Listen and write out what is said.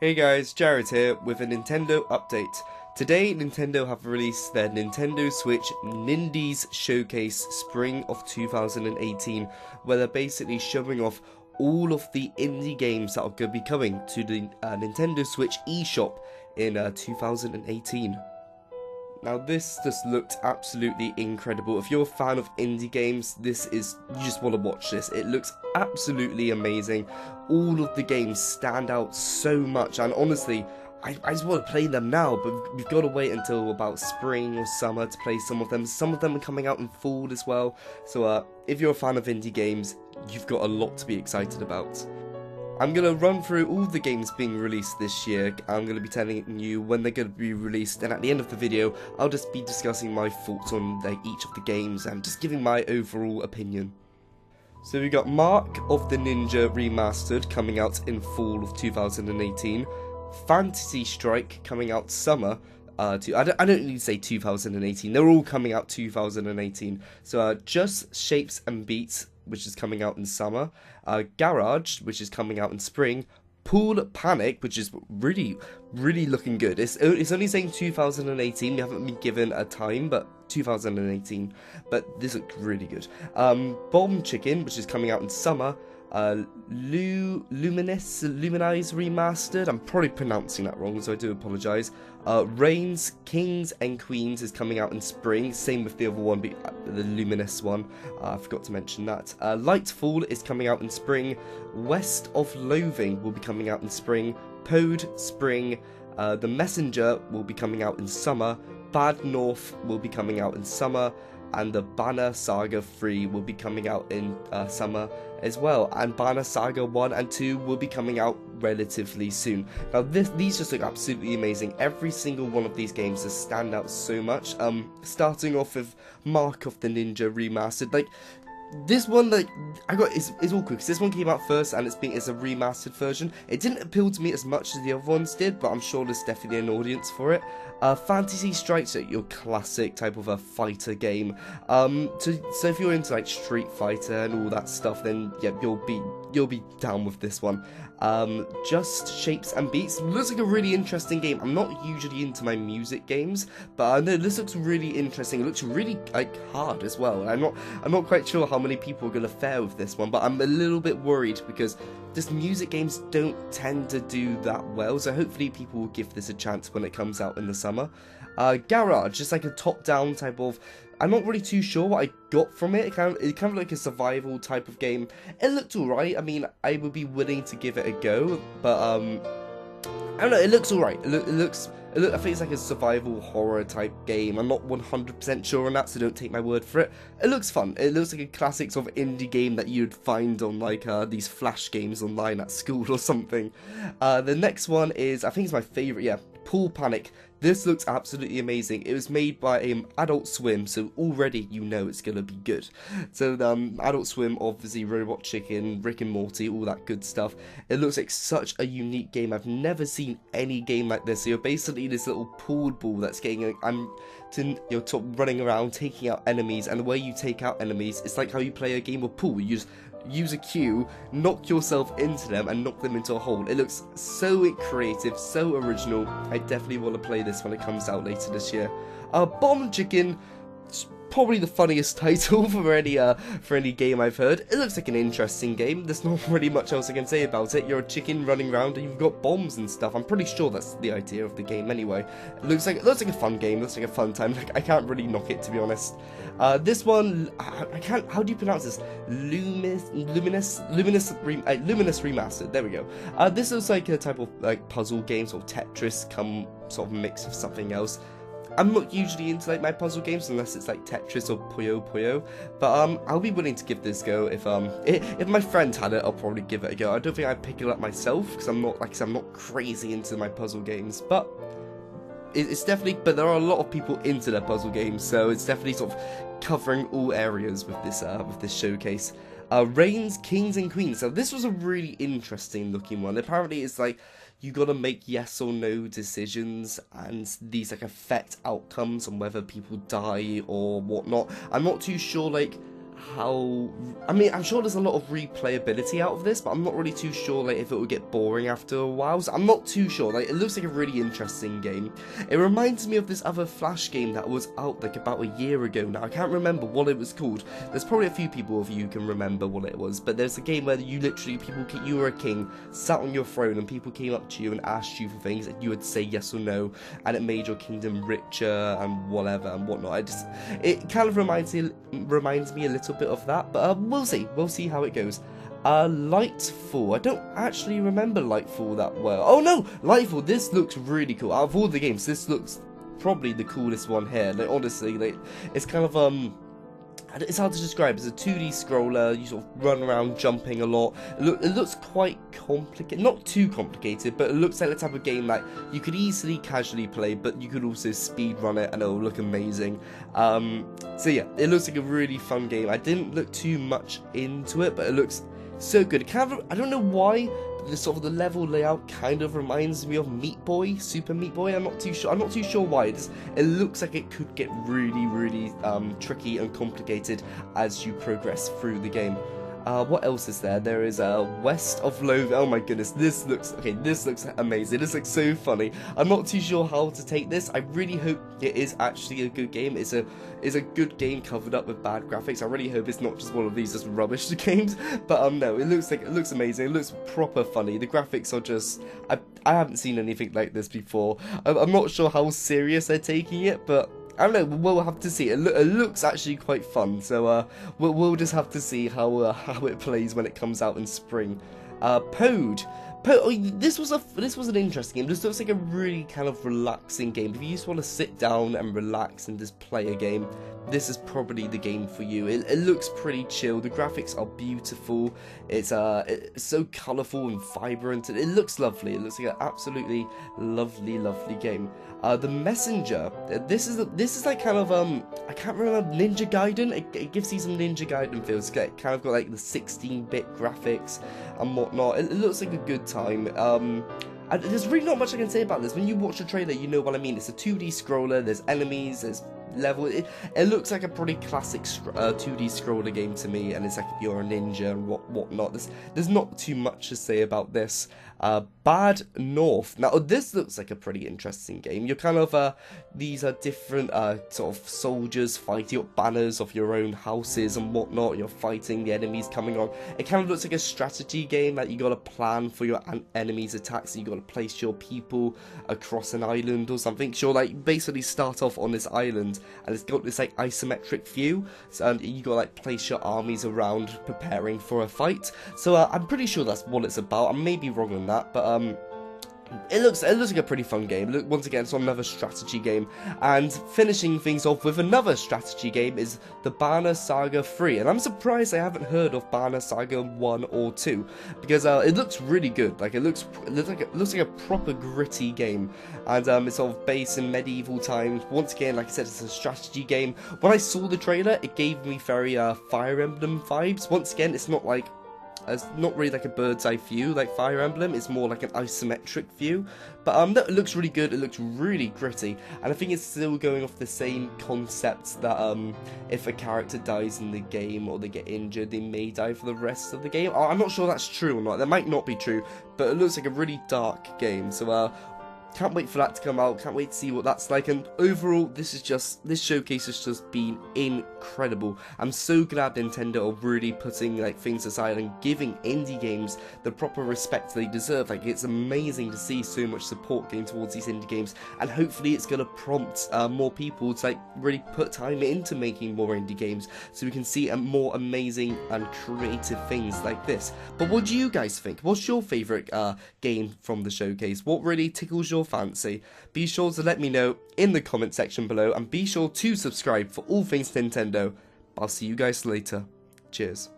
Hey guys, Jared here with a Nintendo update. Today, Nintendo have released their Nintendo Switch Nindies Showcase Spring of 2018, where they're basically showing off all of the indie games that are going to be coming to the Nintendo Switch eShop in 2018. Now this just looked absolutely incredible. If you're a fan of indie games, you just want to watch this. It looks absolutely amazing. All of the games stand out so much, and honestly, I just want to play them now, but we've got to wait until about spring or summer to play some of them. Some of them are coming out in fall as well, so if you're a fan of indie games, you've got a lot to be excited about. I'm going to run through all the games being released this year. I'm going to be telling you when they're going to be released, and at the end of the video, I'll just be discussing my thoughts on each of the games and just giving my overall opinion. So we got Mark of the Ninja Remastered coming out in fall of 2018, Fantasy Strike coming out summer. I don't need to say 2018, they're all coming out 2018. So Just Shapes and Beats, which is coming out in summer, Garage, which is coming out in spring, Pool Panic, which is really looking good. It's only saying 2018, we haven't been given a time, but 2018, but this looked really good. Bomb Chicken, which is coming out in summer, Lumines Remastered, I'm probably pronouncing that wrong, so I do apologise. Reigns, Kings and Queens is coming out in spring, same with the other one, the Luminous one, I forgot to mention that. Lightfall is coming out in spring, West of Loathing will be coming out in spring, Pode, spring, The Messenger will be coming out in summer, Bad North will be coming out in summer, and the Banner Saga 3 will be coming out in summer as well, and Banner Saga 1 and 2 will be coming out relatively soon. Now these just look absolutely amazing. Every single one of these games just stand out so much. Starting off with Mark of the Ninja Remastered, like this one, like it's all cool because this one came out first and it's a remastered version. It didn't appeal to me as much as the other ones did, but I'm sure there's definitely an audience for it. Fantasy Strike's like your classic type of a fighter game. So if you're into like Street Fighter and all that stuff, then yeah, you'll be down with this one. Just Shapes and Beats looks like a really interesting game. I'm not usually into my music games, but I know this looks really interesting. It looks really like hard as well. I'm not quite sure how many people are gonna fare with this one, but I'm a little bit worried because just music games don't tend to do that well. So hopefully people will give this a chance when it comes out in the summer. Garage, just like a top-down type of. I'm not really too sure what I got from it. It kind of like a survival type of game. It looked alright. I mean, I would be willing to give it a go, but I don't know. It looks alright. I think it's like a survival horror type game. I'm not 100% sure on that, so don't take my word for it. It looks fun. It looks like a classic sort of indie game that you'd find on like these flash games online at school or something. The next one is, I think it's my favourite. Yeah, Pool Panic. This looks absolutely amazing. It was made by Adult Swim, so already you know it's gonna be good. So Adult Swim, obviously Robot Chicken, Rick and Morty, all that good stuff. It looks like such a unique game. I've never seen any game like this. So you're basically this little pooled ball that's getting you're running around taking out enemies, and the way you take out enemies, it's like how you play a game of pool. You just use a cue, knock yourself into them, and knock them into a hole. It looks so creative, so original. I definitely want to play this when it comes out later this year. Bomb Chicken, probably the funniest title for any game I've heard. It looks like an interesting game. There's not really much else I can say about it. You're a chicken running around and you've got bombs and stuff. I'm pretty sure that's the idea of the game anyway. It looks like a fun game. It looks like a fun time. Like, I can't really knock it, to be honest. This one, I can't. How do you pronounce this? Luminous Remastered. There we go. This looks like a type of like puzzle game, sort of Tetris, sort of mix of something else. I'm not usually into like my puzzle games unless it's like Tetris or Puyo Puyo, but I'll be willing to give this a go. If my friend had it, I'll probably give it a go. I don't think I'd pick it up myself because I'm not crazy into my puzzle games, but it's definitely. But there are a lot of people into their puzzle games, so it's definitely sort of covering all areas with this showcase. Reigns, Kings and Queens. So this was a really interesting looking one. Apparently it's like you gotta make yes or no decisions, and these like affect outcomes on whether people die or whatnot. I'm not too sure like how, I mean, I'm sure there's a lot of replayability out of this, but I'm not really too sure, like, if it would get boring after a while, so I'm not too sure. Like, it looks like a really interesting game. It reminds me of this other Flash game that was out, like, about a year ago now. I can't remember what it was called. There's probably a few people of you who can remember what it was, but there's a game where you literally, you were a king, sat on your throne, and people came up to you and asked you for things, and you would say yes or no, and it made your kingdom richer, and whatever, and whatnot. It kind of reminds me a little bit of that, but we'll see how it goes. Lightfall, I don't actually remember Lightfall that well. Oh no, Lightfall, this looks really cool. Out of all the games, this looks probably the coolest one here. Like, honestly, like, it's kind of it's hard to describe. It's a 2D scroller. You sort of run around jumping a lot. It looks quite complicated. Not too complicated, but it looks like the type of game that you could easily casually play, but you could also speed run it and it'll look amazing. So yeah, it looks like a really fun game. I didn't look too much into it, but it looks so good. I don't know why, the sort of the level layout kind of reminds me of Meat Boy, Super Meat Boy. I'm not too sure why. It looks like it could get really tricky and complicated as you progress through the game. What else is there? There is West of Loathing. Oh my goodness, this looks amazing. This looks so funny. I'm not too sure how to take this. I really hope it is actually a good game. It's a good game covered up with bad graphics. I really hope it's not just one of these just rubbish games. But no, it looks amazing. It looks proper funny. The graphics are just, I haven't seen anything like this before. I'm not sure how serious they're taking it, but I don't know, we'll have to see. It looks actually quite fun, so we'll just have to see how it plays when it comes out in spring. Pode. This was an interesting game. This looks like a really kind of relaxing game. If you just want to sit down and relax and just play a game, this is probably the game for you. It looks pretty chill. The graphics are beautiful. It's so colourful and vibrant. It looks lovely. It looks like an absolutely lovely game. The Messenger. This is like kind of I can't remember, Ninja Gaiden. It gives you some Ninja Gaiden feels. It's kind of got like the 16-bit graphics and whatnot. It looks like a good time. There's really not much I can say about this. When you watch the trailer, you know what I mean. It's a 2D scroller. There's enemies. There's level. It looks like a pretty classic 2D scroller game to me, and it's like you're a ninja and whatnot. There's not too much to say about this. Bad North. Now this looks like a pretty interesting game. You're kind of these are different sort of soldiers fighting up banners of your own houses and whatnot. You're fighting the enemies coming on. It kind of looks like a strategy game that you got to plan for your enemies' attacks. So you got to place your people across an island or something. So you'll like basically start off on this island, and it's got this like isometric view, so, and you got to like place your armies around preparing for a fight. So I'm pretty sure that's what it's about. I may be wrong on that, but it looks like a pretty fun game. Look, once again, it's another strategy game, and finishing things off with another strategy game is the Banner Saga 3, and I'm surprised I haven't heard of Banner Saga 1 or 2, because it looks really good. Like it looks like a proper gritty game, and it's sort of based in medieval times. Once again, like I said, it's a strategy game. When I saw the trailer, it gave me very Fire Emblem vibes. Once again, it's not really like a bird's eye view like Fire Emblem. It's more like an isometric view, but no, it looks really good. It looks really gritty, and I think it's still going off the same concept that if a character dies in the game or they get injured, they may die for the rest of the game. I'm not sure that's true or not. That might not be true, but it looks like a really dark game. So can't wait for that to come out. Can't wait to see what that's like. And overall, this showcase has just been incredible. I'm so glad Nintendo are really putting like things aside and giving indie games the proper respect they deserve. Like, it's amazing to see so much support going towards these indie games, and hopefully it's gonna prompt more people to like really put time into making more indie games, so we can see more amazing and creative things like this. But what do you guys think? What's your favourite game from the showcase? What really tickles your fancy? Be sure to let me know in the comment section below, and be sure to subscribe for all things Nintendo. I'll see you guys later. Cheers.